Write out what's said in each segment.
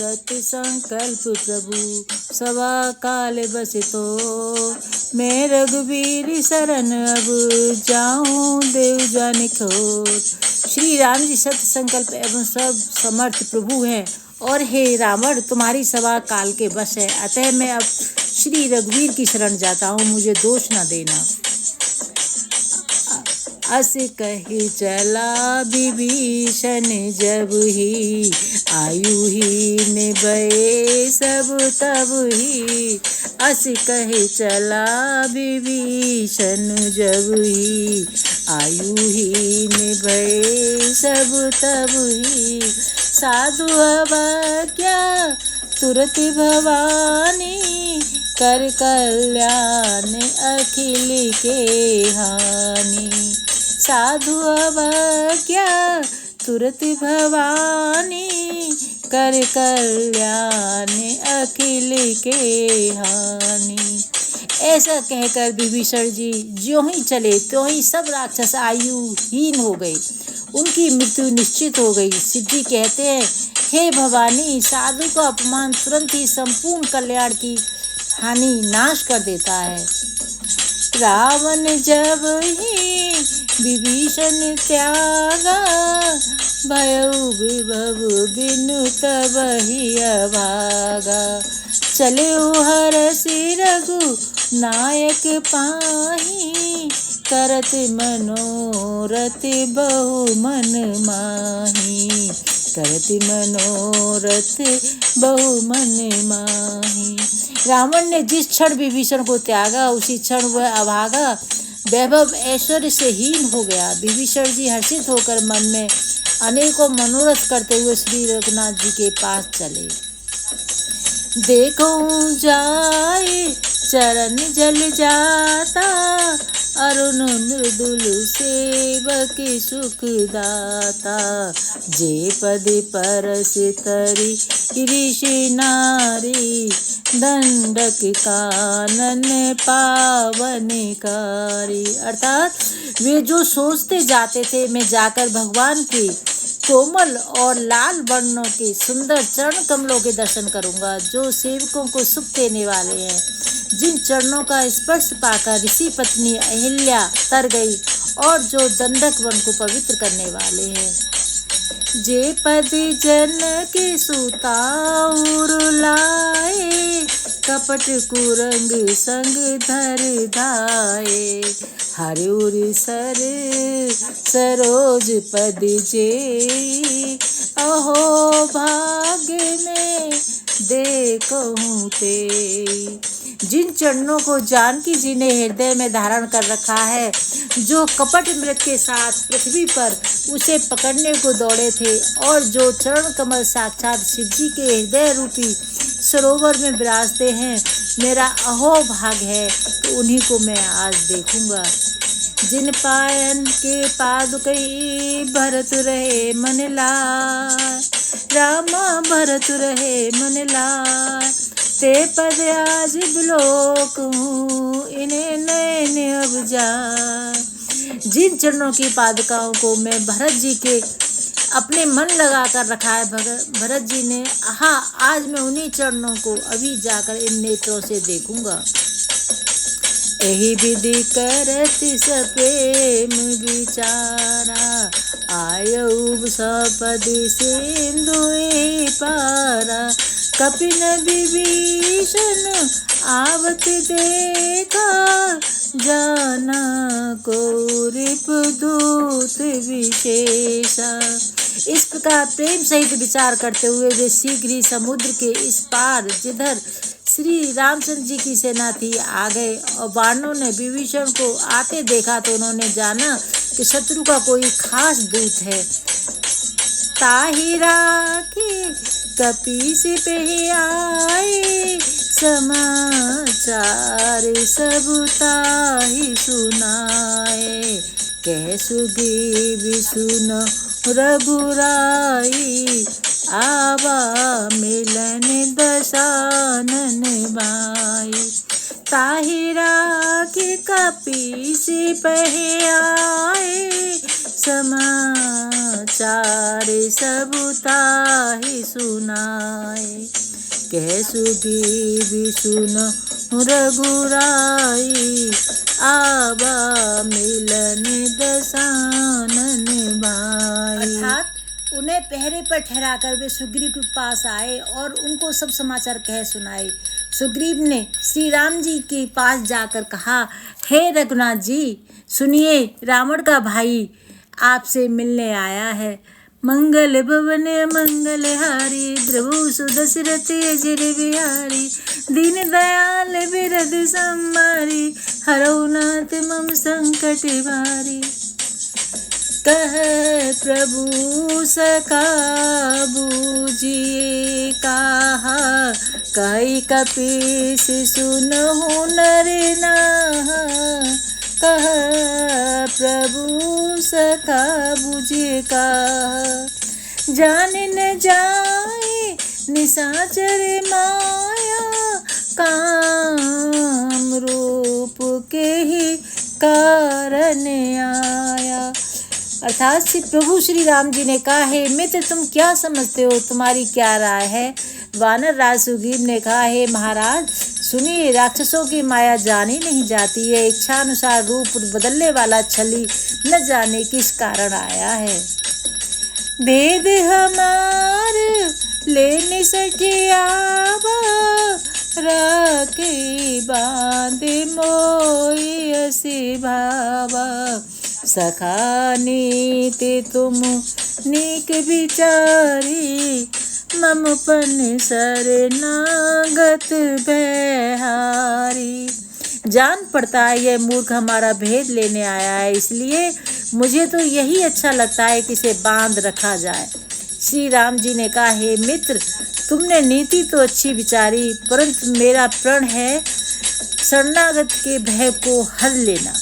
सत्य संकल्प प्रभु सवा काल बसितो। मैं रघुवीर शरण अब जाऊं देव जाने खोर। श्री राम जी सत्य संकल्प एवं सब समर्थ प्रभु हैं और हे रावण तुम्हारी सवा काल के बस है। अतः मैं अब श्री रघुवीर की शरण जाता हूँ, मुझे दोष न देना। अस कही चला विभीषण जब ही आयु ही निभये सब तब ही। अस कही चला विभीषण जब ही आयु ही निभये सब तब ही। साधु अवज्ञा तुरत भवानी कर कल्याण अखिल के हानि। साधु अवज्ञा तुरत भवानी कर कल्याण अखिल के हानि। ऐसा कहकर विभीषण जी ज्यों ही चले त्यों ही सब राक्षस आयुहीन हो गए, उनकी मृत्यु निश्चित हो गई। सिद्धि कहते हैं, हे भवानी साधु का अपमान तुरंत ही संपूर्ण कल्याण की हानि नाश कर देता है। रावण जब ही विभीषण त्यागा भयउ विभव बिनु तब ही अभागा। चले हरषि रघु नायक पाही करत मनोरथ बहु मन माही। करत मनोरथ बहु मन माही। रावण ने जिस क्षण विभीषण को त्यागा उसी क्षण वह अभागा वैभव ऐश्वर्य से हीन हो गया। विभीषण जी हर्षित होकर मन में अनेकों मनोरथ करते हुए श्री रघुनाथ जी के पास चले। देखो जाए चरण जल जाता अरुण मृदुल सेवक सुख दाता। जे पद परस तरी ऋषि नारी दंडक कानन पावनकारी। अर्थात वे जो सोचते जाते थे मैं जाकर भगवान के कोमल और लाल वर्णों के सुंदर चरण कमलों के दर्शन करूंगा, जो सेवकों को सुख देने वाले हैं, जिन चरणों का स्पर्श पाकर ऋषि पत्नी अहिल्या तर गई और जो दंडक वन को पवित्र करने वाले हैं। जे पद जन के सुता लाए कपट कुरंग संग धर धाये। हरिउर सर सरोज पद जे अहो भाग्य में देखूं ते। जिन चरणों को जानकी जी ने हृदय में धारण कर रखा है, जो कपट मृत के साथ पृथ्वी पर उसे पकड़ने को दौड़े थे और जो चरण कमल साक्षात शिव जी के हृदय रूपी सरोवर में विराजते हैं, मेरा अहो भाग है कि उन्हीं को मैं आज देखूंगा। जिन पायन के पादुकई भरत रहे मन लाय, रामा भरत रहे मन लाय। ते पद आज बिलोक हूँ इन्हें नैन अब जाए। जिन चरणों की पादुकाओं को मैं भरत जी के अपने मन लगा कर रखा है, भरत जी ने, आज मैं उन्हीं चरणों को अभी जाकर इन नेत्रों से देखूंगा। यही विधि करत सप्रेम विचारा आयु सपद सिंधु पारा। कपिन विभीषण आवत देखा जाना को रिपुदूत विशेषा। इस प्रकार प्रेम सहित विचार करते हुए वे शीघ्र ही समुद्र के इस पार जिधर श्री रामचंद्र जी की सेना थी आ गए और वानरों ने विभीषण को आते देखा तो उन्होंने जाना कि शत्रु का कोई खास दूत है। ताहि राखी कपीस पे आए समाचार सब ताहि सुनाए। कह सुग्रीव सुनो रघुराई आवा मिलन दशानन बाई। ताहि राखी कपीस पे आए समाचार विचारे सब ताहि सुनाए। कह सुग्रीव सुन रघुराई, आवा मिलन दसानन भाई। अर्थात उन्हें पहरे पर ठहराकर वे सुग्रीव के पास आए और उनको सब समाचार कह सुनाए। सुग्रीव ने श्री राम जी के पास जाकर कहा, हे रघुनाथ जी, सुनिए, रावण का भाई आपसे मिलने आया है। मंगल भवन मंगल हारी, द्रवु सुदशरथ अजर बिहारी। दीन दयाल बिरद संभारी, हरौ नाथ मम संकट भारी। कह प्रभु सखा बूझिए कहा, कहि कपीस सुनहु नर नाहा। कह प्रभु सखा बूझिए कहा, जान न जाए निशाचर माया। काम रूप के ही कारण आया। अर्थात श्री प्रभु श्री राम जी ने कहा, हे मित्र, तुम क्या समझते हो, तुम्हारी क्या राय है। वानर राज सुग्रीव ने कहा, हे महाराज सुनिए, राक्षसों की माया जानी नहीं जाती है। इच्छानुसार रूप बदलने वाला छली न जाने किस कारण आया है। भेद हमार लेने सठियावा, राखे बांधे मोई असी भावा। सखा नीति तुम नीक विचारी, ममपन शरणागत बहारी। जान पड़ता है यह मूर्ख हमारा भेद लेने आया है, इसलिए मुझे तो यही अच्छा लगता है कि इसे बांध रखा जाए। श्री राम जी ने कहा, हे मित्र, तुमने नीति तो अच्छी विचारी, परंतु मेरा प्रण है शरणागत के भय को हर लेना।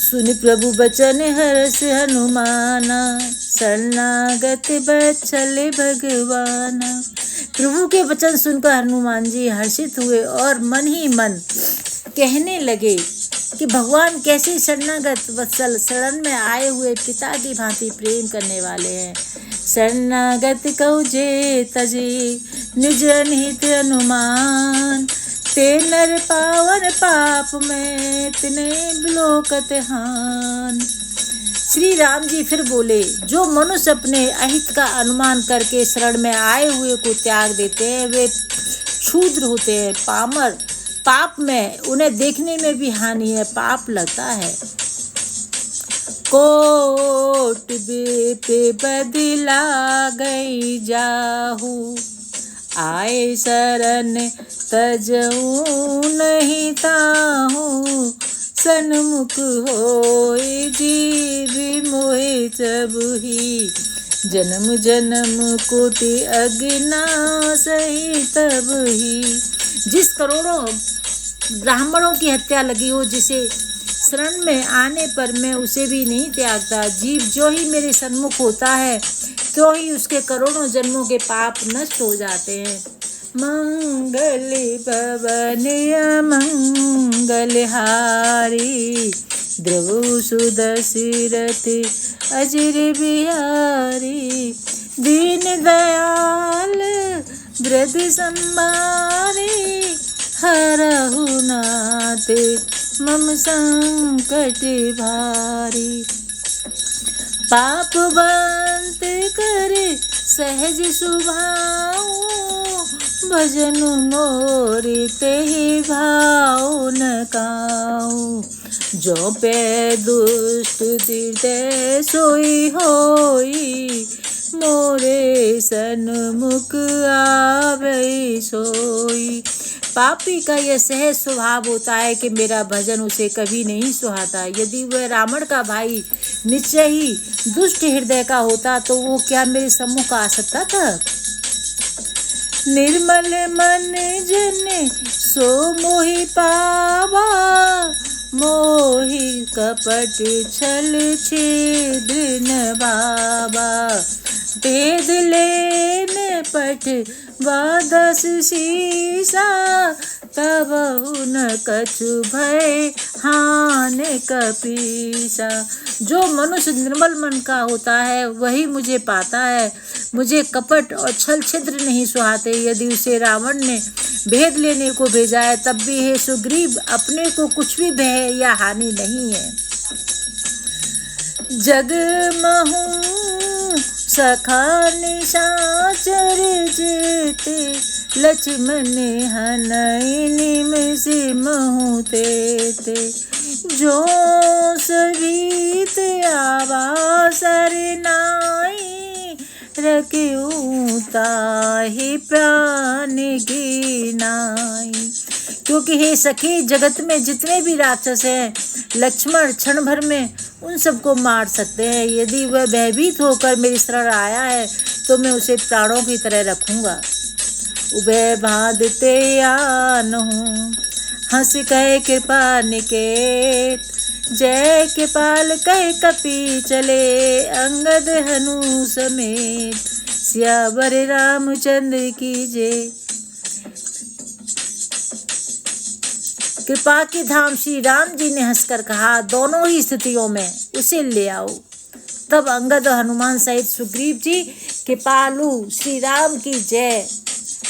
सुनि प्रभु बचन हर्ष हनुमाना, शरणागत बत्सल भगवाना। प्रभु के वचन सुनकर हनुमान जी हर्षित हुए और मन ही मन कहने लगे कि भगवान कैसे शरणागत वत्सल, शरण में आए हुए पिता की भांति प्रेम करने वाले हैं। शरणागत कहु जे तजे, निज निहित अनुमान। ते नर पावन पाप में तिने बिलोकत हान। श्री राम जी फिर बोले, जो मनुष्य अपने अहित का अनुमान करके शरण में आए हुए को त्याग देते हैं, वे क्षुद्र होते हैं, पामर। पाप में उन्हें देखने में भी हानि है, पाप लगता है। कोट पे बदला गई जाहू, आए शरण तजऊ नहीं ताहू। सन्मुख होए जीव मोहि सबही, जन्म जन्म कोटि अज्ञासहि तबही। जिस करोड़ों ब्राह्मणों की हत्या लगी हो, जिसे शरण में आने पर मैं उसे भी नहीं त्यागता। जीव जो ही मेरे सन्मुख होता है, तो ही उसके करोड़ों जन्मों के पाप नष्ट हो जाते हैं। मंगल भवन मंगल हारी, द्रवु सुदशरथ अजर बिहारी। दीन दयाल वृद्ध संभारी, हरहु नाथ मम संकट भारी। पाप बंत कर सहज सुभाऊ, भजन मोर तेहि भाव न काऊ। जो पे दुष्ट हृदय सोई होई, मोरे सन्मुख आवे सोई। पापी का यह सहज स्वभाव होता है कि मेरा भजन उसे कभी नहीं सुहाता। यदि वह रावण का भाई निश्चय ही दुष्ट हृदय का होता, तो वो क्या मेरे सम्मुख आ सकता था। निर्मल मन जन सो मोहि पावा, मोहि कपट छल छिद्र न भावा। भेद लेन पठ द्वादश शीसा, तबहु न कछु भय हानि कपीसा। जो मनुष्य निर्मल मन का होता है वही मुझे पाता है। मुझे कपट और छल छिद्र नहीं सुहाते। यदि उसे रावण ने भेद लेने को भेजा है तब भी हे सुग्रीव अपने को कुछ भी भय या हानि नहीं है। जग महु सखा निशाचर जेते, लक्ष्मण हनई निमिष महु तेते। जो सरीत आवा सरनाई, रखियो ताहि प्राण की नाई। क्योंकि हे सखी जगत में जितने भी राक्षस हैं लक्ष्मण क्षण भर में उन सबको मार सकते हैं। यदि वह भयभीत होकर मेरी शरण आया है तो मैं उसे प्राणों की तरह रखूंगा। उभय बांधते आनहु, हंस कहे कृपा निकेत। जय कृपाल कहे कपि चले, अंगद हनु समेत। सियावर रामचंद्र की जय। कृपा के धाम श्री राम जी ने हंसकर कहा, दोनों ही स्थितियों में उसे ले आओ। तब अंगद और हनुमान सहित सुग्रीव जी कृपालु श्री राम की जय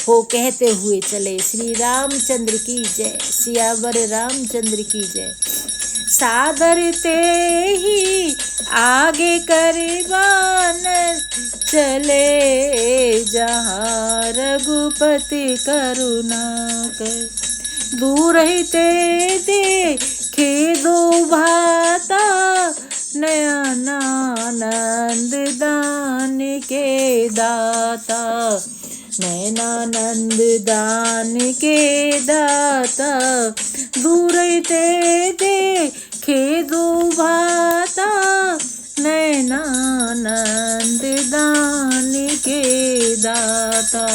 हो कहते हुए चले। श्री रामचंद्र की जय, सियावर रामचंद्र की जय। सादर ते ही आगे करबान, चले जहाँ रघुपति करुणा कर। दूर ही ते देखे दो भाता, नयन आनंद दान के दाता। नयनानंद दान के दाता। दूर ही ते देखे दो भाता, नयनानंद दान के दाता।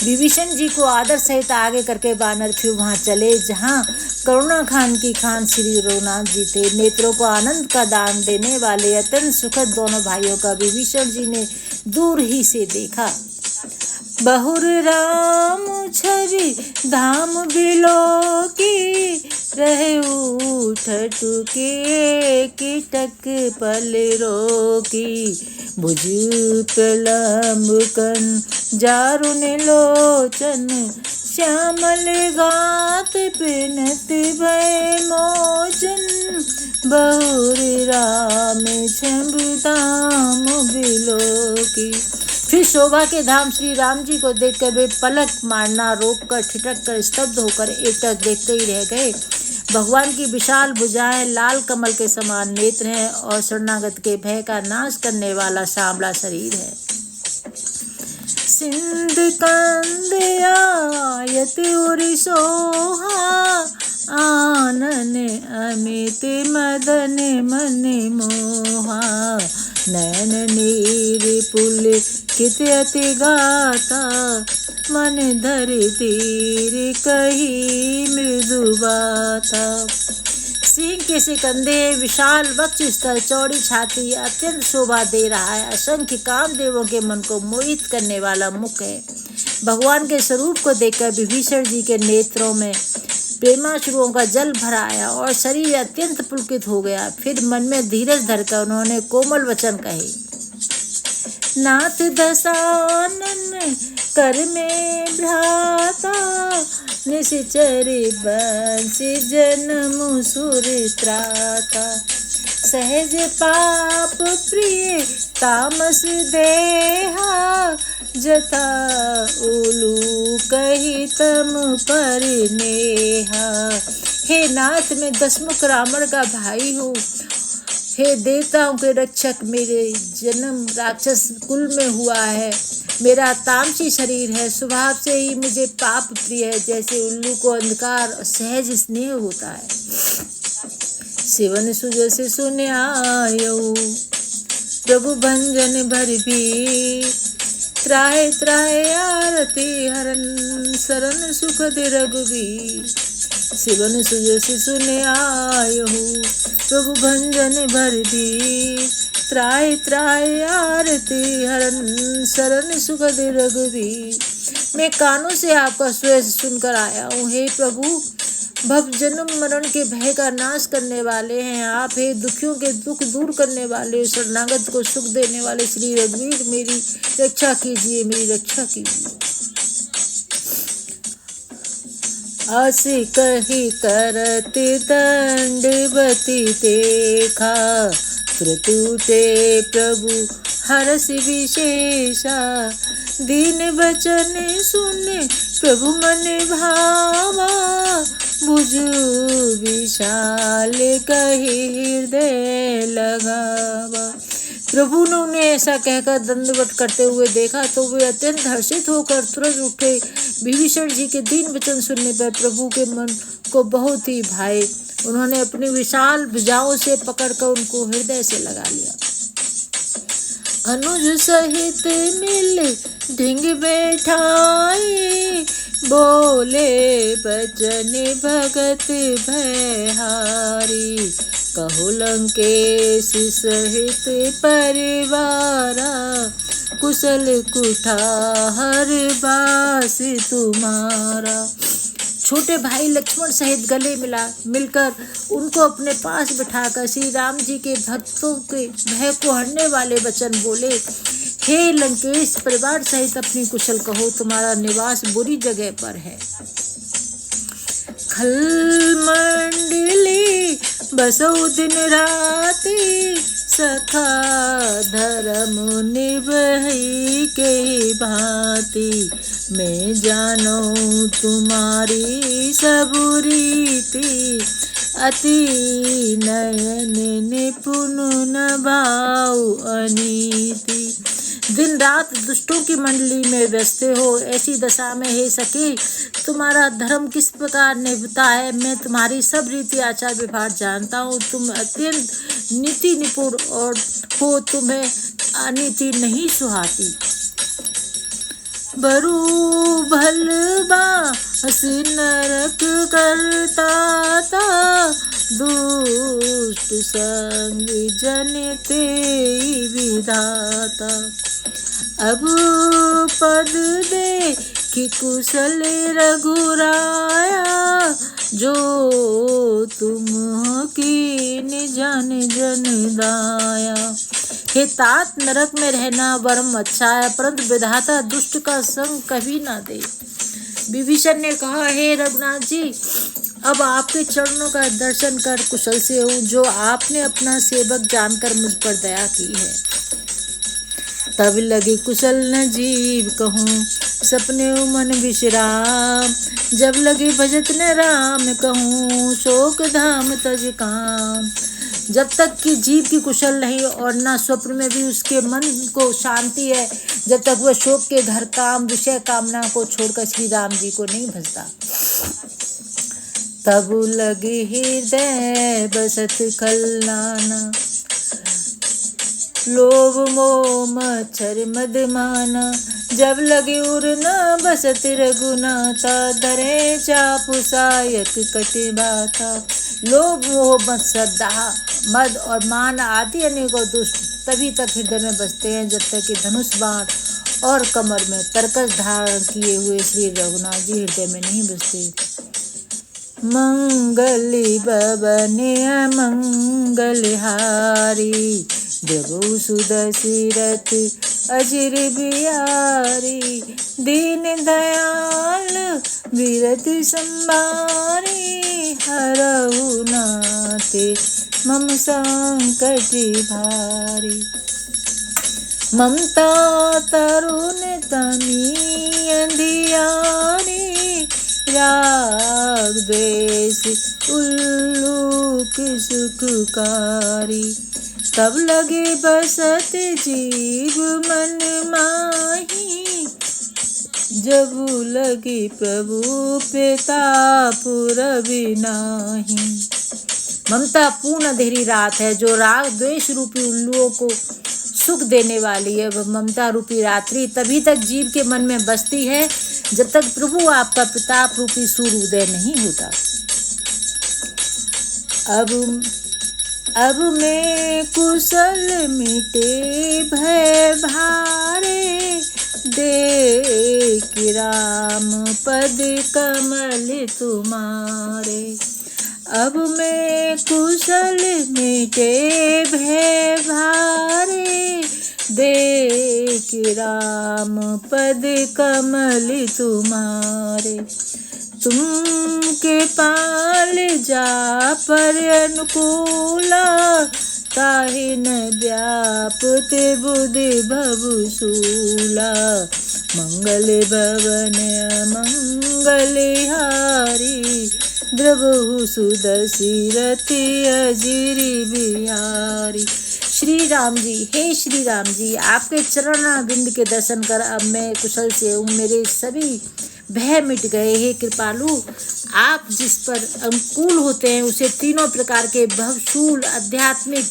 विभीषण जी को आदर सहित आगे करके वानर फिर वहां चले जहां करुणा खान की खान श्री रघुनाथ जी थे। नेत्रों को आनंद का दान देने वाले अत्यंत सुखद दोनों भाइयों का विभीषण जी ने दूर ही से देखा। बहुर राम छवि धाम बिलो की, रहे उठट के कीटक पल रोकी। भुज प्रलम्ब कन जारुन लोचन, श्यामल गात पिनत भय मोचन। बहुर राम छवि धाम बिलो की। फिर शोभा के धाम श्री राम जी को देखकर वे पलक मारना रोककर ठिठक कर स्तब्ध होकर एकटक देखते ही रह गए। भगवान की विशाल भुजाएं, लाल कमल के समान नेत्र हैं और शरणागत के भय का नाश करने वाला सांवला शरीर है। सिंध कंद आयत उर सोहा, आनन अमित मदन मन मोहा। नयन नीर पुल कित अति गाता, मन धर तीर कही मृदु बाता। सिंह के से कंधे, विशाल वक्ष स्थल, चौड़ी छाती अत्यंत शोभा दे रहा है। असंख्य कामदेवों के मन को मोहित करने वाला मुख है। भगवान के स्वरूप को देखकर विभीषण जी के नेत्रों में प्रेमाश्रुओं का जल भर आया और शरीर अत्यंत पुलकित हो गया। फिर मन में धीरज धरकर उन्होंने कोमल वचन कहे। नाथ दशानन कर में भ्राता, निश्चर बंश जन्म सुर त्राता। सहज पाप प्रिय तामस देहा, जथा उलू कही तम पर नेहा। हे नाथ, मैं दशमुख रावण का भाई हूँ। हे देवताओं के रक्षक, मेरे जन्म राक्षस कुल में हुआ है। मेरा तामसी शरीर है। स्वभाव से ही मुझे पाप प्रिय है, जैसे उल्लू को अंधकार और सहज स्नेह होता है। सिवन सुजस सुन आयो, प्रभु भंजन भर भी। त्राहे त्राहे आरती हरन, शरण सुख दे रघुबीर। सिवन सुजस सुन आयो, प्रभु भंजन भर भी। त्राहि त्राहि आरती हरन, शरण सुख दे रघुबीर। मैं कानों से आपका सुयश सुनकर आया हूँ। हे प्रभु, भव जन्म मरण के भय का नाश करने वाले हैं आप। हे दुखियों के दुख दूर करने वाले, शरणागत को सुख देने वाले श्री रघुवीर, मेरी रक्षा कीजिए, मेरी रक्षा कीजिए। आस कही करत दंडवती देखा, प्रतुते प्रभु हरस विशेषा। दीन वचन सुन प्रभु मन भावा, बुझु विशाल कही हृदय लगावा। प्रभु ने उन्हें ऐसा कहकर दंडवत करते हुए देखा तो वे अत्यंत हर्षित होकर तुरंत उठे। विभीषण जी के दीन वचन सुनने पर प्रभु के मन को बहुत ही भाए। उन्होंने अपनी विशाल भुजाओं से पकड़कर उनको हृदय से लगा लिया। अनुज सहित मिल ढिंग बैठाए, बोले बचन भगत भयहारी। कहो लंकेश सहित परिवारा, कुशल कुठार बास तुम्हारा। छोटे भाई लक्ष्मण सहित गले मिलकर उनको अपने पास बिठाकर श्री राम जी के भक्तों के भय को हरने वाले वचन बोले। हे लंकेश, परिवार सहित अपनी कुशल कहो, तुम्हारा निवास बुरी जगह पर है। खल मंडली बसौ दिन राति, सखा धर्म निभई के भांति। मैं जानो तुम्हारी सब रीति, अति नयन निपुण न भाव अनीति। दिन रात दुष्टों की मंडली में व्यस्त हो, ऐसी दशा में हे सखी तुम्हारा धर्म किस प्रकार निभता है। मैं तुम्हारी सब रीति आचार व्यवहार जानता हूँ। तुम अत्यंत नीति निपुण और हो, तुम्हें अनीति नहीं सुहाती। बरु भलबा हस नरक करता था, दुष्ट संग जनते विधाता। अब पद दे कि कुशल रघुराया, जो तुम कीन जन जन दाया। हे तात, नरक में रहना वरम अच्छा है, परंतु विधाता दुष्ट का संग कभी ना दे। विभीषण ने कहा, हे रघुनाथ जी, अब आपके चरणों का दर्शन कर कुशल से हूँ, जो आपने अपना सेवक जानकर मुझ पर दया की है। तब लगे कुशल न जीव कहूँ, सपने मन विश्राम। जब लगे भजत न राम कहूँ, शोक धाम तज काम। जब तक कि जीव की कुशल नहीं और न स्वप्न में भी उसके मन को शांति है, जब तक वह शोक के घर काम विषय कामना को छोड़कर श्री राम जी को नहीं भजता। तब लगे हृदय बसत खलनाना, लोभ मोह मच्छर मदमाना। जब लगे उर न बसत रघुनाथा, धरे चापु सायक कटे बाथा। लोभ मोह मत्सर दाह मद और मान आदि अनेकों दुष्ट तभी तक हृदय में बसते हैं जब तक कि धनुष बाण और कमर में तरकस धारण किए हुए श्री रघुनाथ जी हृदय में नहीं बसते। मंगली बबन मंगल हारी, प्रभु सुदशरथ अजिर बिहारी। दीन दयाल विरत संभारी, हरहु नाते मम संकट भारी। ममता तरुण तनी अंधियारी, राग द्वेष उल्लूक सुखकारी। तब लगे बसत जीव मन माही, जब लगे प्रभु पिता पुरबि नाही। ममता पूर्ण अंधेरी रात है जो राग द्वेष रूपी उल्लुओं को सुख देने वाली है। वह ममता रूपी रात्रि तभी तक जीव के मन में बसती है जब तक प्रभु आपका प्रताप रूपी सूर्योदय नहीं होता। अब मैं कुशल मिटे भय भारे, देख राम पद कमल तुम्हारे। अब मैं कुशल मिटे भय भारे, देख राम पद कमल तुम्हारे। तुम के पाल जा पर अनुकूला, काहे न व्यापुत बुद्धि भवशूला। मंगल भवन मंगल हारी, द्रवहु सुदशरथि अजिरि बिहारी। श्री राम जी, हे श्री राम जी, आपके चरण बिंद के दर्शन कर अब मैं कुशल से हूँ, मेरे सभी भय मिट गए। हे कृपालु, आप जिस पर अनुकूल होते हैं उसे तीनों प्रकार के भवशूल, आध्यात्मिक,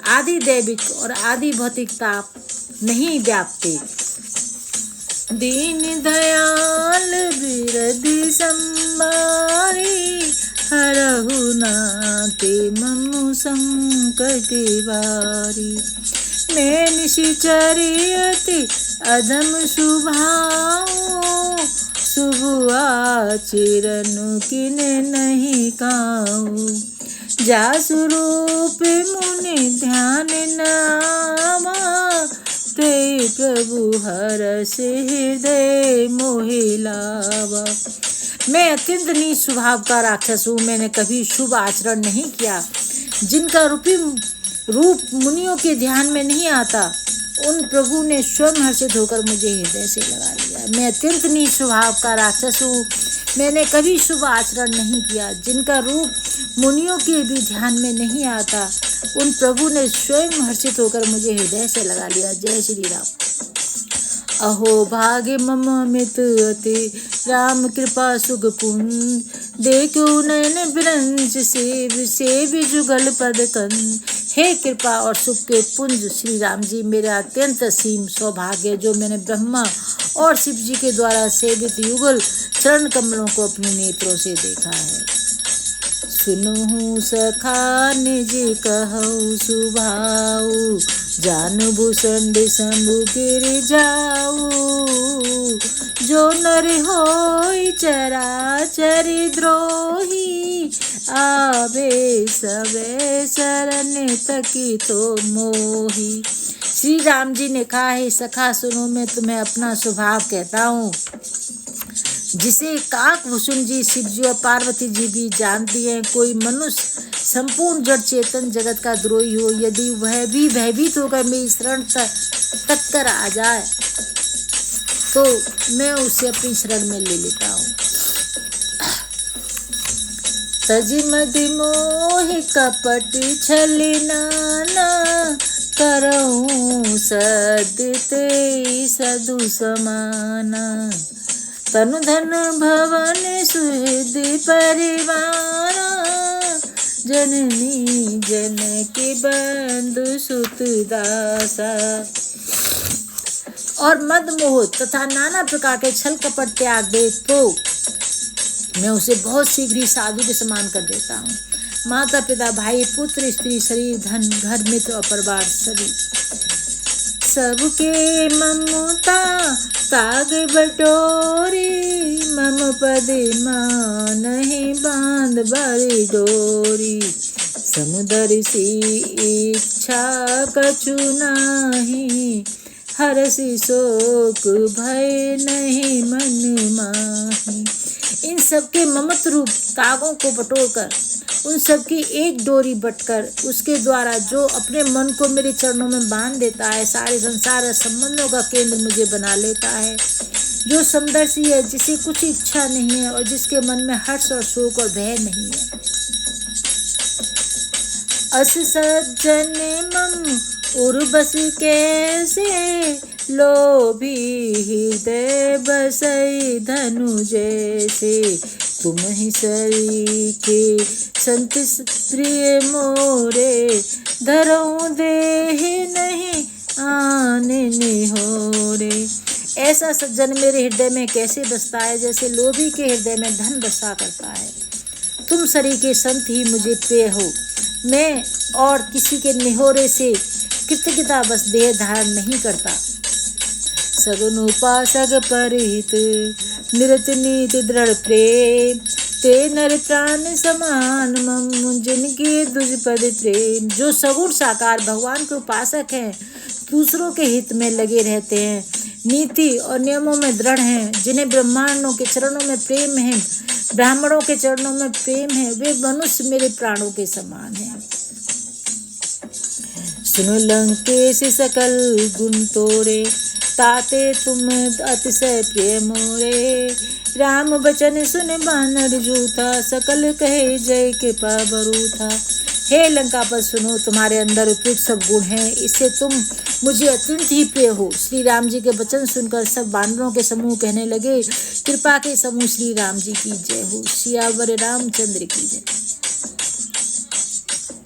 आदि दैविक और आदि भौतिक ताप नहीं व्यापते। दीन दयाल बिरधि संभारी, हरहु नाते मम संकट बारी। मैं निशिचरियति अधम शुभाऊं, शुभ आचरण किन नहीं काऊं। जासु रूप मुनि ध्यान नामा, ते प्रभु हरष हृदय मोहि लावा। मैं अत्यंत नीच स्वभाव का राक्षस हूँ, मैंने कभी शुभ आचरण नहीं किया। जिनका रूप मुनियों के ध्यान में नहीं आता, उन प्रभु ने स्वयं हर्षित होकर मुझे हृदय से लगा लिया। मैं अत्यंत नीच स्वभाव का राक्षस हूँ, मैंने कभी शुभ आचरण नहीं किया। जिनका रूप मुनियों के भी ध्यान में नहीं आता, उन प्रभु ने स्वयं हर्षित होकर मुझे हृदय से लगा लिया। जय श्री राम। अहो भाग्य मम अमित अति, राम कृपा सुख पुण्य। देखो नयन बिरंज सेव जुगल पद कंद। हे कृपा और सुख के पुंज श्री राम जी, मेरा अत्यंत असीम सौभाग्य जो मैंने ब्रह्मा और शिव जी के द्वारा सेवित युगल चरण कमलों को अपने नेत्रों से देखा है। सुनहु सखा निज कहु सुभाऊ, जानु भूषण शंभु गिर जाऊ। जो नर होई चराचर द्रोही, आवे सबे शरण तकी तो मोही। श्री राम जी ने कहा है, सखा सुनो, मैं तुम्हें अपना स्वभाव कहता हूँ, जिसे काकभूषण जी, शिव जी और पार्वती जी भी जानती हैं। कोई मनुष्य संपूर्ण जड़ चेतन जगत का द्रोही हो, यदि वह भी भयभीत होकर मेरी शरण तक कर आ जाए तो मैं उसे अपनी शरण में ले लेता हूँ। तज मदि मोह कपट छल नाना, करऊं सदते सदु समाना। तनु धन भवन सुहृद परिवारा, जननी जनकी बंधु सुत दासा। और मद मोह तथा नाना प्रकार के छल कपट त्याग दे तो मैं उसे बहुत शीघ्र ही साधु के समान कर देता हूँ। माता पिता भाई पुत्र स्त्री शरीर धन घर मित्र और परिवार सभी सबके ममता ताग बटोरी। मम पद नहीं बांध बड़ी डोरी, समुदर सी इच्छा कछु नाही। हरषि शोक भय नहीं मन माही। इन सबके ममत रूप तागों को बटोरकर, उन सबकी एक डोरी बटकर, उसके द्वारा जो अपने मन को मेरे चरणों में बांध देता है, सारे संसार संबंधों का केंद्र मुझे बना लेता है। जो समदर्शी है, जिसे कुछ इच्छा नहीं है और जिसके मन में हर्ष और शोक और भय नहीं है। अस सज्जन मम उर्वश कैसे, लोभी हृदय बसई धनु जैसे। तुम ही सरीखे संत प्रिय मोरे, धरऊं देह नहीं आने निहोरे। ऐसा सज्जन मेरे हृदय में कैसे बसता है, जैसे लोभी के हृदय में धन बसा करता है। तुम सरीखे संत ही मुझे प्रिय हो। मैं और किसी के निहोरे से कृतज्ञता बस देह धारण नहीं करता। सगुन उपासक परहित निरत नीति दृढ़ प्रेम ते नर प्राण समान मम जिनके दुज पद प्रेम। जो सगुण साकार भगवान के उपासक हैं, दूसरों के हित में लगे रहते हैं, नीति और नियमों में दृढ़ हैं, जिन्हें ब्रह्मांडों के चरणों में प्रेम है, ब्राह्मणों के चरणों में प्रेम है, वे मनुष्य मेरे प्राणों के समान हैं। सुनो लंकेश सकल गुण तोरे ताते तुम अतिशय प्रिय मोरे। राम बचन सुन बानर जूथा सकल कहे जय कृपा बरूथा। हे लंकापति सुनो, तुम्हारे अंदर उपयुक्त सब गुण हैं, इससे तुम मुझे अत्यंत ही प्रिय हो। श्री राम जी के वचन सुनकर सब वानरों के समूह कहने लगे, कृपा के समूह श्री राम जी की जय हो। सियावर रामचंद्र की जय।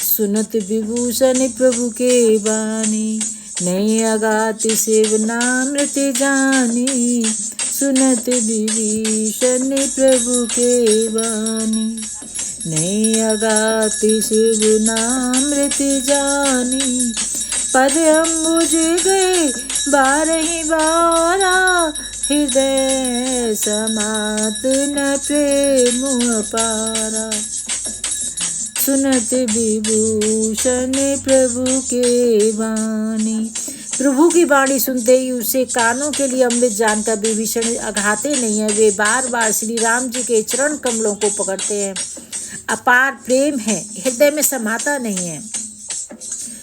सुनत विभूषण प्रभु के बानी नहीं अगाति शिव नामृत जानी। सुनत विभीषण प्रभु के बानी नहीं अगाति शिव नामृत जानी। पद अम्बुज गए बारही बारा हृदय समात न प्रेम अपारा। सुनत विभूषण प्रभु के वाणी। प्रभु की वाणी सुनते ही उसे कानों के लिए अमृत जानकर विभीषण अघाते नहीं है। वे बार बार श्री राम जी के चरण कमलों को पकड़ते हैं। अपार प्रेम है, हृदय में समाता नहीं है।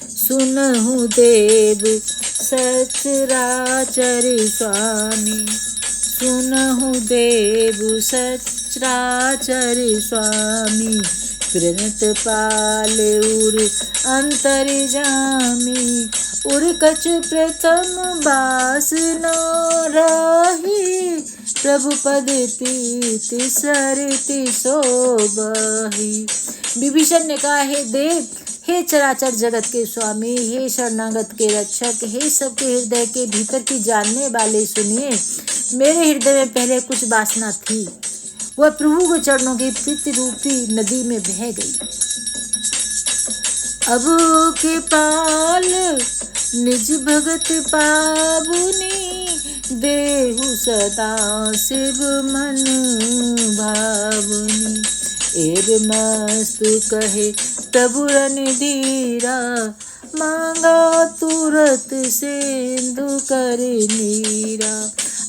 सुनहु देव सचराचर स्वामी। सुनहु देव सचराचर स्वामी। प्रणत पाल उर अंतर्जामी। उर कछ प्रथम बास न रही। प्रभु पद प्रीति सरति शोभहि। विभीषण ने कहा, हे देव, हे चराचर जगत के स्वामी, हे शरणागत के रक्षक, हे सबके हृदय के भीतर की जानने वाले, सुनिए। मेरे हृदय में पहले कुछ वासना थी, वह प्रभु के चरणों की प्रीति रूपी नदी में बह गई। अब के पाल निज भगत पावनी। देहु सदा शिव मन भावनी। एव मस्तु कहे प्रभु रणधीरा। मांगा तुरत सिंधु कर नीरा।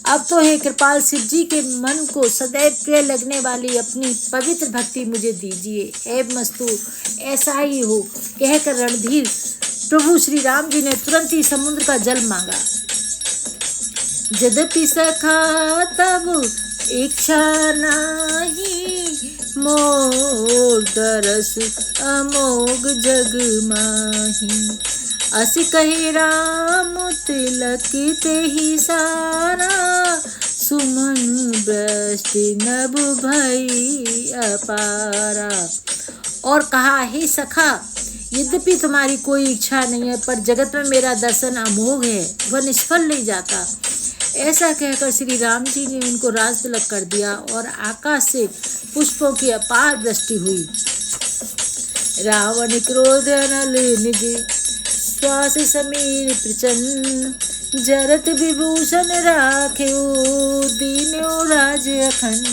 अब तो हे कृपाल शिव जी के मन को सदैव प्रिय लगने वाली अपनी पवित्र भक्ति मुझे दीजिए। हे मस्तु, ऐसा ही हो कहकर रणधीर प्रभु श्री राम जी ने तुरंत ही समुद्र का जल मांगा। यद्यपि सखा तब इच्छा नाही। मोर तरस अमोघ जग माही। अस कहे राम तिलक ते ही सारा। सुमन वृष्टि नभ भई अपारा। और कहा, हे सखा, यद्यपि तुम्हारी कोई इच्छा नहीं है, पर जगत में मेरा दर्शन अमोघ है, वह निष्फल नहीं जाता। ऐसा कहकर श्री राम जी ने उनको राज तिलक कर दिया और आकाश से पुष्पों की अपार वृष्टि हुई। रावण क्रोध अनल निज श्वास समीर प्रचंड। जरत विभूषण राखेउ दीन्यो राज अखंड।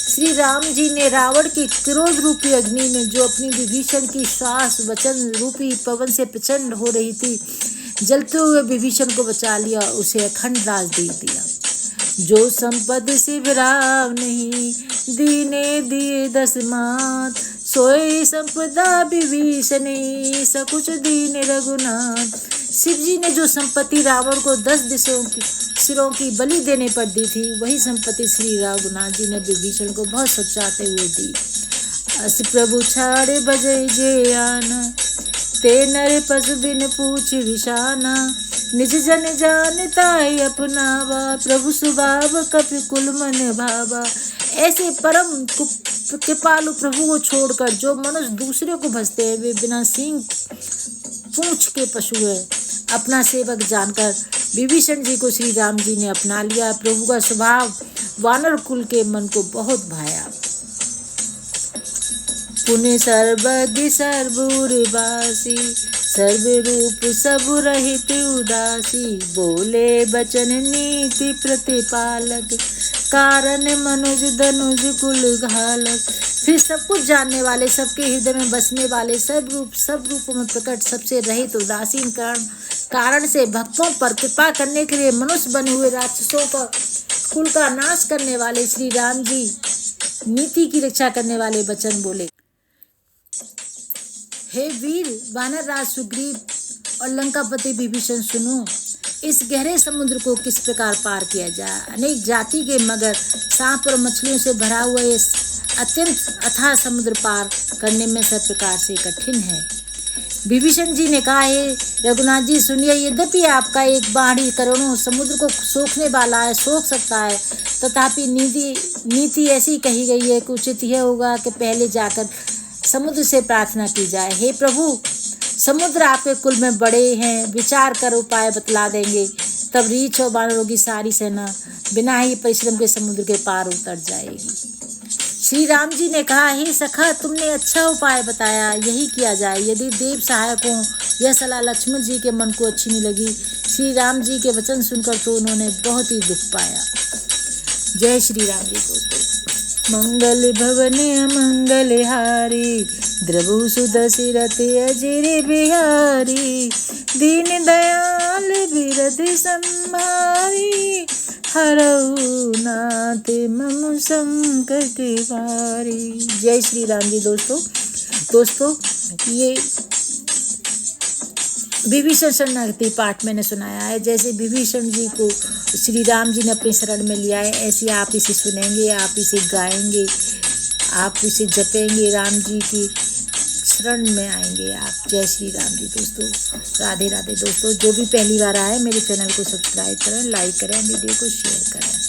श्री राम जी ने रावण की क्रोध रूपी अग्नि में, जो अपनी विभीषण की श्वास वचन रूपी पवन से प्रचंड हो रही थी, जलते हुए विभीषण को बचा लिया, उसे अखंड राज दे दिया। जो संपद शिवराव नहीं दीने दिए दस मात। सोए संपदा विभीषणी सकुच दीन रघुनाथ। शिव जी ने जो संपत्ति रावण को 10 सिरों की बलि देने पर दी थी, वही संपत्ति श्री रघुनाथ जी ने विभीषण को बहुत सचाते हुए दी। अस प्रभु छाड़े बजय जे आना। ते नर पशु बिन पूछ विषाना। निज जन जानताई अपनावा। प्रभु सुभाव कपि कुल मन भावा। ऐसे परम कृपालु प्रभु को छोड़कर जो मनुष्य दूसरे को भजते हैं, वे बिना सींग पूंछ के पशु है। अपना सेवक जानकर विभीषण जी को श्री राम जी ने अपना लिया। प्रभु का स्वभाव वानर कुल के मन को बहुत भाया। पुण्य सर्वज्ञ सर्वूरवासी सर्व रूप सब रहित उदासी, बोले बचन नीति प्रतिपालक, कारण मनुज धनुज कुल घालक। फिर सब कुछ जानने वाले, सबके हृदय में बसने वाले, सब रूपों में प्रकट, सबसे रहित उदासीन कारण से भक्तों पर कृपा करने के लिए मनुष्य बने हुए राक्षसों का कुल का नाश करने वाले श्री राम जी नीति की रक्षा करने वाले वचन बोले। हे वीर वानर राज सुग्रीव और लंकापति विभीषण, सुनो, इस गहरे समुद्र को किस प्रकार पार किया जाए। अनेक जाति के मगर, सांप और मछलियों से भरा हुआ ये अत्यंत अथाह समुद्र पार करने में सब प्रकार से कठिन है। विभीषण जी ने कहा, हे रघुनाथ जी सुनिए, यद्यपि आपका एक बाढ़ी करोड़ों समुद्र को सोखने वाला है, सोख सकता है, तथापि नीति ऐसी कही गई है कि उचित यह होगा कि पहले जाकर समुद्र से प्रार्थना की जाए। हे प्रभु, समुद्र आपके कुल में बड़े हैं, विचार कर उपाय बतला देंगे, तब रीछ और वानरों की सारी सेना बिना ही परिश्रम के समुद्र के पार उतर जाएगी। श्री राम जी ने कहा, हे सखा, तुमने अच्छा उपाय बताया, यही किया जाए। यदि देव सहायक हो, यह सलाह लक्ष्मण जी के मन को अच्छी नहीं लगी। श्री राम जी के वचन सुनकर तो उन्होंने बहुत ही दुख पाया। जय श्री राम जी। दोस्तों, मंगल भवन अमंगल हारी, द्रवहु सुदशरथ अजिर बिहारी, दीन दयाल बिरध संहारी, हरऊ नाथ मम संकट भारी। जय श्री राम जी। दोस्तों ये विभीषण शरणागति पाठ मैंने सुनाया है। जैसे विभीषण जी को श्री राम जी ने अपनी शरण में लिया है, ऐसे आप इसे सुनेंगे, आप इसे गाएंगे, आप इसे जपेंगे, राम जी की शरण में आएंगे आप। जय श्री राम जी। दोस्तों, राधे राधे। दोस्तों, जो भी पहली बार आए मेरे चैनल को सब्सक्राइब करें, लाइक करें, वीडियो को शेयर करें।